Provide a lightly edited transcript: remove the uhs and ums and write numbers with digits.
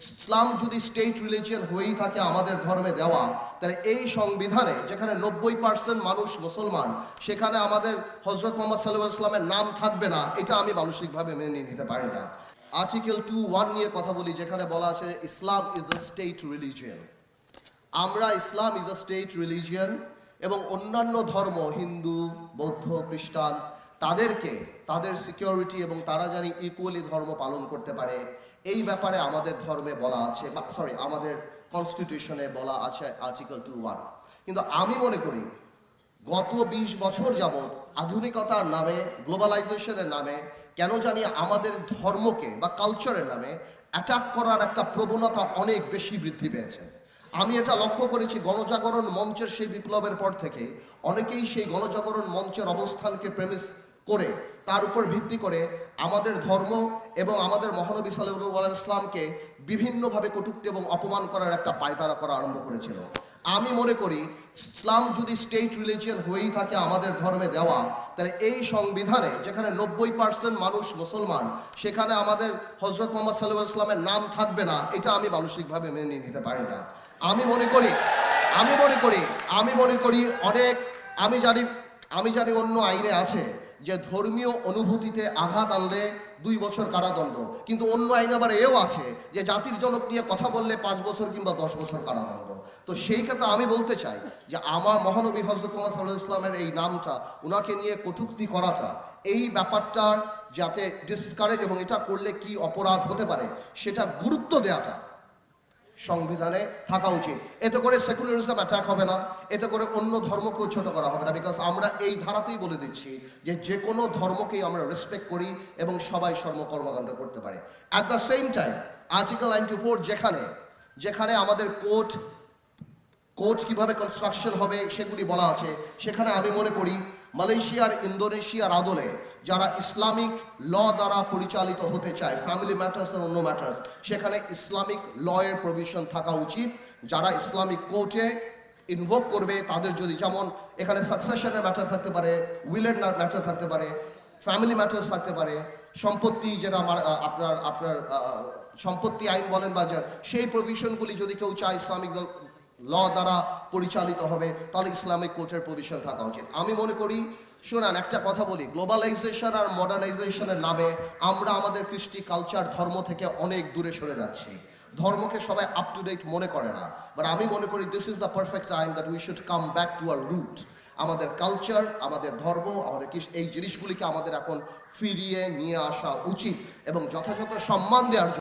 ইসলাম যদি state religion হয়েই থাকে আমাদের ধর্মে দেওয়া, তাহলে এই সংবিধানে যেখানে 90% মানুষ মুসলমান, সেখানে আমাদের হজরত মোহাম্মদ সাল্লাল্লাহু আলাইহি ওয়াসাল্লামের নাম থাকবে না, এটা আমি মানসিকভাবে মেনে নিতে পারি না। আর্টিকেল 2(1) নিয়ে কথা বলি, যেখানে বলা আছে ইসলাম ইজ আ স্টেট রিলিজিয়ন। আমরা ইসলাম ইজ আ স্টেট রিলিজিয়ন এবং অন্যান্য ধর্ম, হিন্দু, বৌদ্ধ, খ্রিস্টান, তাদেরকে তাদের সিকিউরিটি এবং তারা জানি ইকুয়ালি ধর্ম পালন করতে পারে, এই ব্যাপারে আমাদের ধর্মে বলা আছে, আমাদের কনস্টিটিউশনে বলা আছে আর্টিকেল 2(1). কিন্তু আমি মনে করি গত 20 বছর যাবৎ আধুনিকতার নামে, গ্লোবালাইজেশনের নামে কেন জানি আমাদের ধর্মকে বা কালচারের নামে অ্যাটাক করার একটা প্রবণতা অনেক বেশি বৃদ্ধি পেয়েছে। আমি এটা লক্ষ্য করেছি গণজাগরণ মঞ্চের সেই বিপ্লবের পর থেকে অনেকেই সেই গণজাগরণ মঞ্চের অবস্থানকে প্রেমিস করে, তার উপর ভিত্তি করে আমাদের ধর্ম এবং আমাদের মহানবী সাল্লাল্লাহু আলাইহি ওয়াসাল্লামকে বিভিন্নভাবে কটূক্তি এবং অপমান করার একটা পায়তারা করা আরম্ভ করেছিল। আমি মনে করি ইসলাম যদি স্টেট রিলিজিয়ন হয়েই থাকে আমাদের ধর্মে দেওয়া, তাহলে এই সংবিধানে যেখানে 90% মানুষ মুসলমান, সেখানে আমাদের হজরত মোহাম্মদ সাল্লাল্লাহু আলাইহি ওয়াসাল্লামের নাম থাকবে না, এটা আমি মানসিকভাবে মেনে নিতে পারি না। আমি মনে করি অনেক, আমি জানি অন্য আইনে আছে যে ধর্মীয় অনুভূতিতে আঘাত আনলে 2 বছর কারাদণ্ড, কিন্তু অন্য আইন আবার এও আছে যে জাতির জনক নিয়ে কথা বললে 5 বছর কিংবা 10 বছর কারাদণ্ড। তো সেই ক্ষেত্রে আমি বলতে চাই যে আমার মহানবী হযরত মুহাম্মদ সাল্লাল্লাহু আলাইহি ওয়াসাল্লামের এই নামটা, উনাকে নিয়ে কটূক্তি করাটা, এই ব্যাপারটার যাতে ডিসকারেজ এবং এটা করলে কি অপরাধ হতে পারে সেটা গুরুত্ব দেওয়াটা সংবিধানে থাকা উচিত। এতে করে সেকুলারিজম অ্যাটাক হবে না, এতে করে অন্য ধর্মকেও ছোট করা হবে না। বিকজ আমরা এই ধারাতেই বলে দিচ্ছি যে কোনো ধর্মকেই আমরা রেসপেক্ট করি এবং সবাই কর্মকাণ্ড করতে পারে। At the same time article 94 যেখানে আমাদের কোর্ট কিভাবে কনস্ট্রাকশন হবে সেগুলি বলা আছে, সেখানে আমি মনে করি মালয়েশিয়ার, ইন্দোনেশিয়ার আদলে যারা ইসলামিক ল দ্বারা পরিচালিত হতে চায়, ফ্যামিলি ম্যাটার্স আর অন্য ম্যাটার্স, সেখানে ইসলামিক লয়ের প্রভিশন থাকা উচিত। যারা ইসলামিক কোর্টে ইনভোক করবে তাদের যদি, যেমন এখানে সাকসেশনের ম্যাটার থাকতে পারে, উইলের ম্যাটার থাকতে পারে, ফ্যামিলি ম্যাটার্স থাকতে পারে, সম্পত্তি যেটা আপনার সম্পত্তি আইন বলেন বা সেই প্রভিশনগুলি যদি কেউ চায় ইসলামিক ল দ্বারা পরিচালিত হবে, তাহলে ইসলামিক কোর্টের প্রভিশন থাকা উচিত। আমি মনে করি, শোনান একটা কথা বলি, গ্লোবালাইজেশন আর মডার্নাইজেশনের নামে আমরা আমাদের কৃষ্টি, কালচার, ধর্ম থেকে অনেক দূরে সরে যাচ্ছি। ধর্মকে সবাই আপ টু ডেট মনে করে না, বাট আমি মনে করি this is the perfect time that we should come back to our root. আমাদের কালচার, আমাদের ধর্ম, আমাদের এই জিনিসগুলিকে আমাদের এখন ফিরিয়ে নিয়ে আসা উচিত এবং যথাযথ সম্মান দেওয়ার